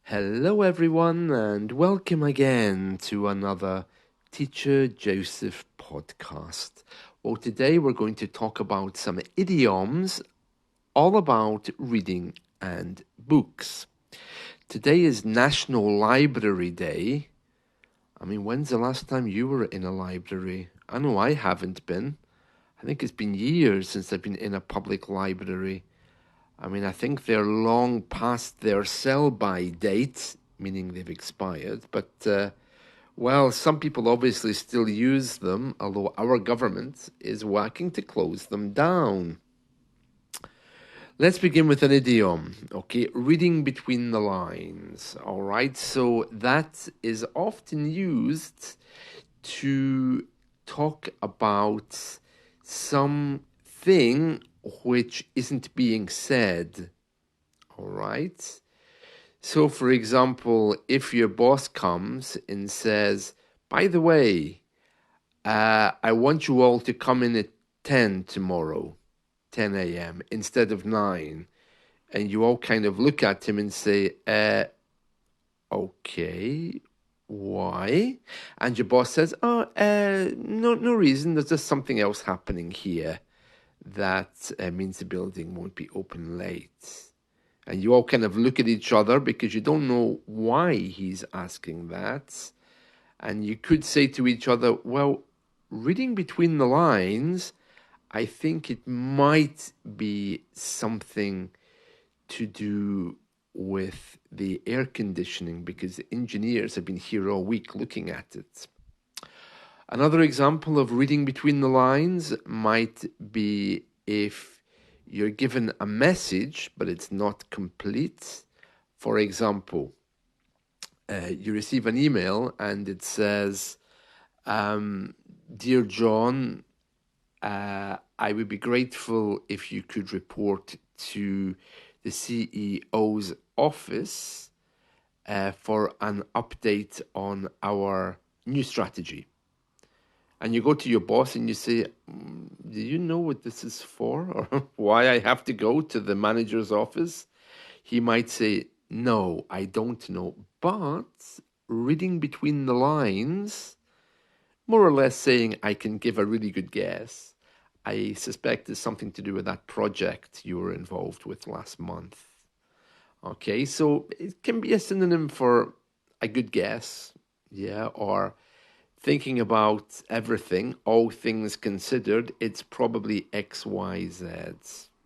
Hello, everyone, and welcome again to another Teacher Joseph podcast. Well, today we're going to talk about some idioms all about reading and books. Today is National Library Day. When's the last time you were in a library? I know I haven't been. I think it's been years since I've been in a public library. I think they're long past their sell-by date, meaning they've expired. But some people obviously still use them, although our government is working to close them down. Let's begin with an idiom, okay? Reading between the lines, all right? So that is often used to talk about something which isn't being said, all right? So, for example, if your boss comes and says, by the way, I want you all to come in at 10 tomorrow, 10 a.m., instead of 9, and you all kind of look at him and say, okay, why? And your boss says, no reason, there's just something else happening here that means the building won't be open late. And you all kind of look at each other because you don't know why he's asking that. And you could say to each other, well, reading between the lines, I think it might be something to do with the air conditioning because the engineers have been here all week looking at it. Another example of reading between the lines might be if you're given a message, but it's not complete. For example, you receive an email and it says, Dear John, I would be grateful if you could report to the CEO's office for an update on our new strategy. And you go to your boss and you say, do you know what this is for or why I have to go to the manager's office? He might say, no, I don't know. But reading between the lines, more or less saying, I can give a really good guess. I suspect it's something to do with that project you were involved with last month. Okay, so it can be a synonym for a good guess, yeah, or thinking about everything, all things considered, it's probably X, Y, Z.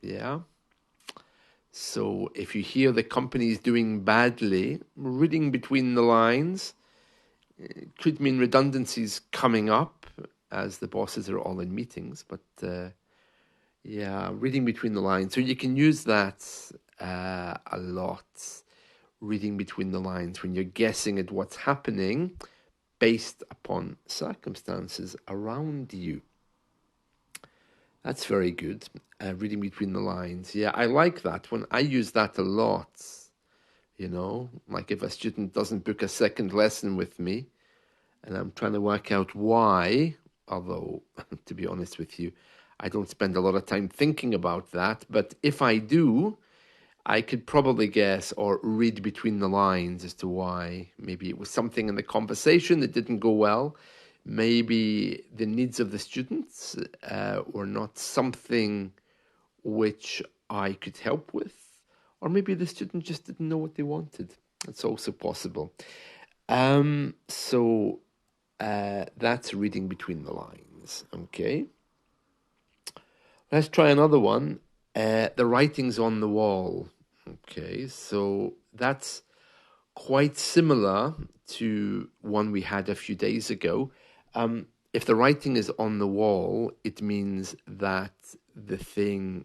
Yeah. So if you hear the company is doing badly, reading between the lines, it could mean redundancies coming up as the bosses are all in meetings. But reading between the lines. So you can use that a lot, reading between the lines, when you're guessing at what's happening based upon circumstances around you. That's very good. Reading between the lines. Yeah, I like that one. I use that a lot. Like if a student doesn't book a second lesson with me and I'm trying to work out why, although, to be honest with you, I don't spend a lot of time thinking about that. But if I do, I could probably guess or read between the lines as to why. Maybe it was something in the conversation that didn't go well. Maybe the needs of the students were not something which I could help with. Or maybe the student just didn't know what they wanted. That's also possible. So that's reading between the lines. Okay. Let's try another one. The writing's on the wall. Okay, so that's quite similar to one we had a few days ago. If the writing is on the wall, it means that the thing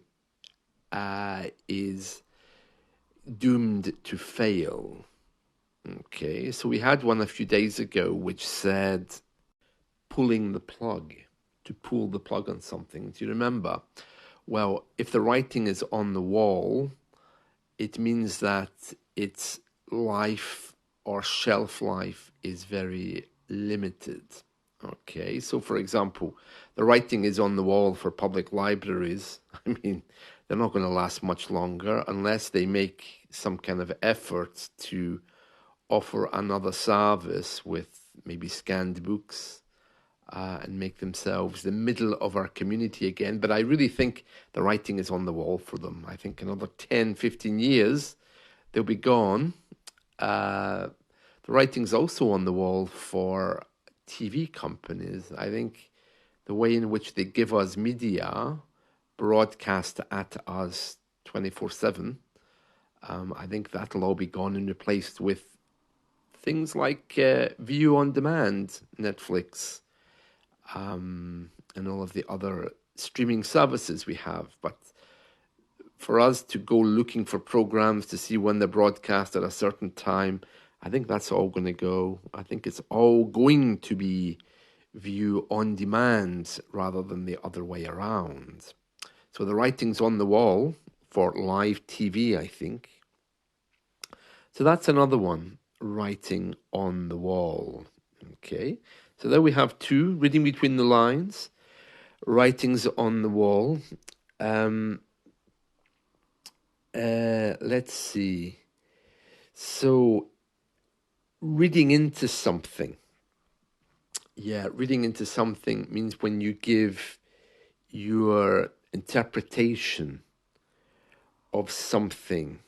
is doomed to fail. Okay, so we had one a few days ago which said pulling the plug, to pull the plug on something. Do you remember? Well, if the writing is on the wall, it means that its life or shelf life is very limited. Okay, so for example, the writing is on the wall for public libraries. They're not going to last much longer unless they make some kind of effort to offer another service with maybe scanned books and make themselves the middle of our community again. But I really think the writing is on the wall for them. I think another 10, 15 years, they'll be gone. The writing's also on the wall for TV companies. I think the way in which they give us media, broadcast at us 24/7, I think that'll all be gone and replaced with things like view on demand, Netflix, and all of the other streaming services we have. But for us to go looking for programs to see when they're broadcast at a certain time, I think that's all going to go. I think it's all going to be view on demand rather than the other way around. So the writing's on the wall for live TV, I think. So that's another one, writing on the wall. Okay, so there we have two, reading between the lines, writings on the wall. Let's see. So reading into something. Yeah, reading into something means when you give your interpretation of something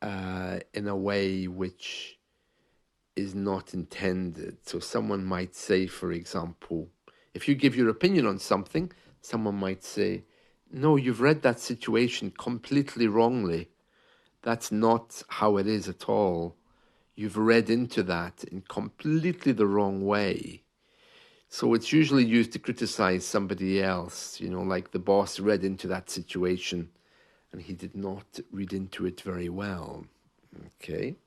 in a way which is not intended. So someone might say, for example, if you give your opinion on something, someone might say, no, you've read that situation completely wrongly. That's not how it is at all. You've read into that in completely the wrong way. So it's usually used to criticize somebody else, like the boss read into that situation and he did not read into it very well. Okay.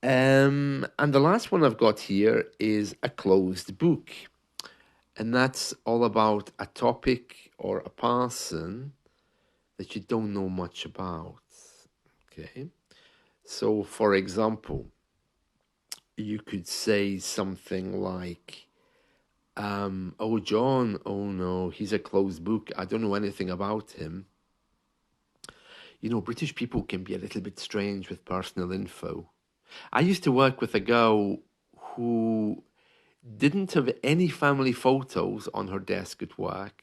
And the last one I've got here is a closed book. And that's all about a topic or a person that you don't know much about. Okay. So, for example, you could say something like, oh, John, oh no, he's a closed book. I don't know anything about him. British people can be a little bit strange with personal info. I used to work with a girl who didn't have any family photos on her desk at work,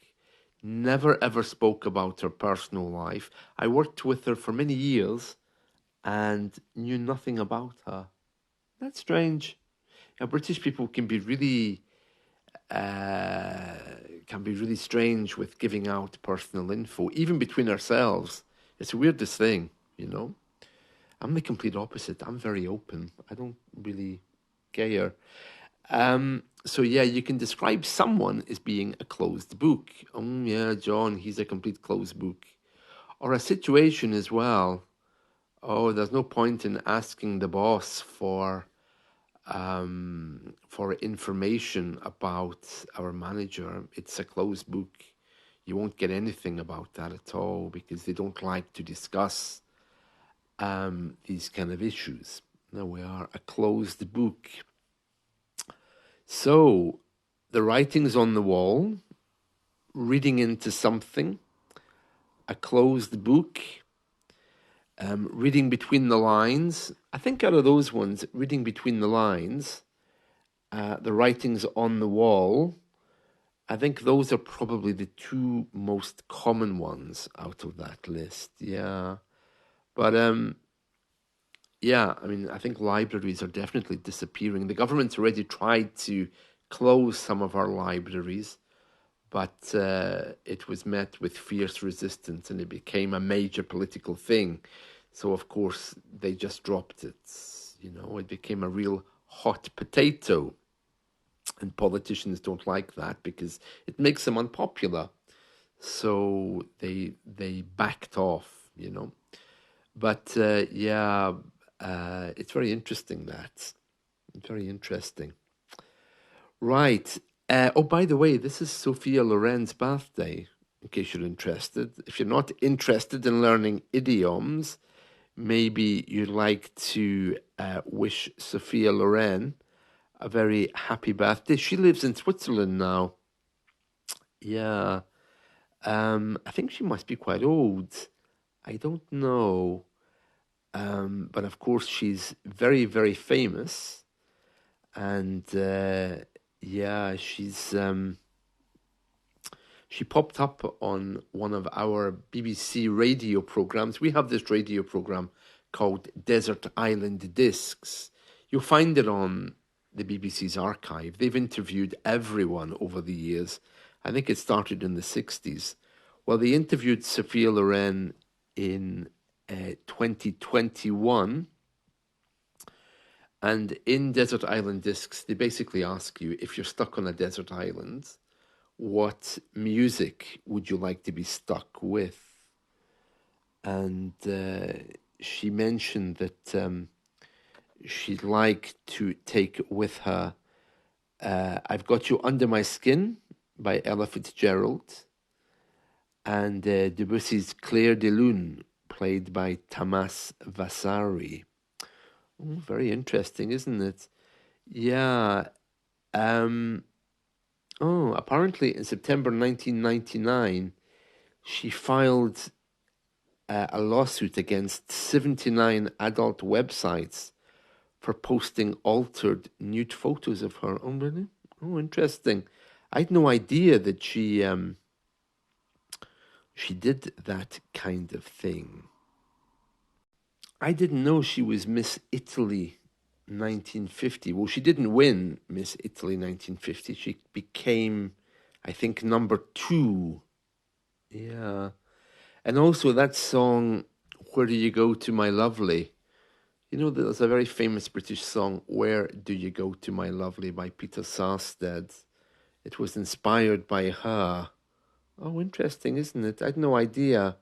never ever spoke about her personal life. I worked with her for many years and knew nothing about her. That's strange. British people can be really strange with giving out personal info, even between ourselves. It's the weirdest thing. I'm the complete opposite. I'm very open. I don't really care. So yeah, you can describe someone as being a closed book. Oh yeah, John, he's a complete closed book. Or a situation as well. Oh, there's no point in asking the boss for information about our manager. It's a closed book. You won't get anything about that at all because they don't like to discuss these kind of issues. Now we are a closed book. So the writing's on the wall, reading into something, a closed book, reading between the lines. I think out of those ones, reading between the lines, the writing's on the wall, I think those are probably the two most common ones out of that list. Yeah. But yeah, I think libraries are definitely disappearing. The government's already tried to close some of our libraries, but it was met with fierce resistance and it became a major political thing. So, of course, they just dropped it. It became a real hot potato. And politicians don't like that because it makes them unpopular. So they backed off. But yeah, it's very interesting that. Very interesting. Right. Oh, by the way, this is Sophia Loren's birthday, in case you're interested. If you're not interested in learning idioms, maybe you'd like to wish Sophia Loren a very happy birthday. She lives in Switzerland now. Yeah. I think she must be quite old. I don't know. But of course, she's very, very famous. And yeah, she popped up on one of our BBC radio programs. We have this radio program called Desert Island Discs. You'll find it on the BBC's archive. They've interviewed everyone over the years. I think it started in the 60s. Well, they interviewed Sophia Loren in 2021. And in Desert Island Discs, they basically ask you, if you're stuck on a desert island, what music would you like to be stuck with? And she mentioned that she'd like to take with her I've Got You Under My Skin by Ella Fitzgerald, and Debussy's Clair de Lune, played by Tamas Vasari. Oh, very interesting, isn't it? Yeah. Apparently in September 1999, she filed a lawsuit against 79 adult websites for posting altered nude photos of her. Oh, really? Oh, interesting. I had no idea that she did that kind of thing. I didn't know she was Miss Italy 1950. Well, she didn't win Miss Italy 1950. She became, I think, number 2. Yeah. And also that song, Where Do You Go to My Lovely? You know, there's a very famous British song, Where Do You Go to My Lovely, by Peter Sarsted. It was inspired by her. Oh, interesting, isn't it? I had no idea.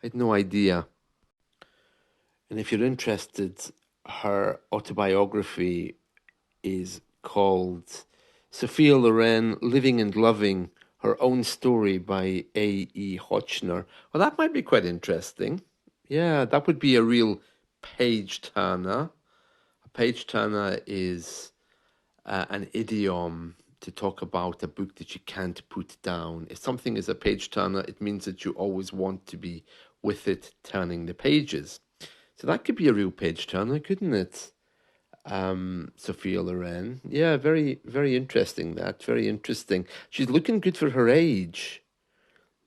I had no idea. And if you're interested, her autobiography is called Sophia Loren, Living and Loving, Her Own Story by A.E. Hochner. Well, that might be quite interesting. Yeah, that would be a real page turner. A page turner is an idiom to talk about a book that you can't put down. If something is a page turner, it means that you always want to be with it turning the pages. So that could be a real page turner, couldn't it? Sophia Loren. Yeah, very, very interesting that. Very interesting. She's looking good for her age.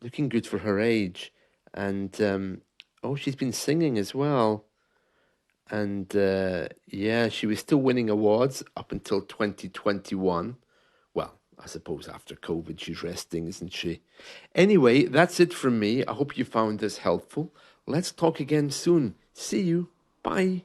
Looking good for her age. And, she's been singing as well. And, yeah, she was still winning awards up until 2021. Well, I suppose after COVID, she's resting, isn't she? Anyway, that's it from me. I hope you found this helpful. Let's talk again soon. See you. Bye.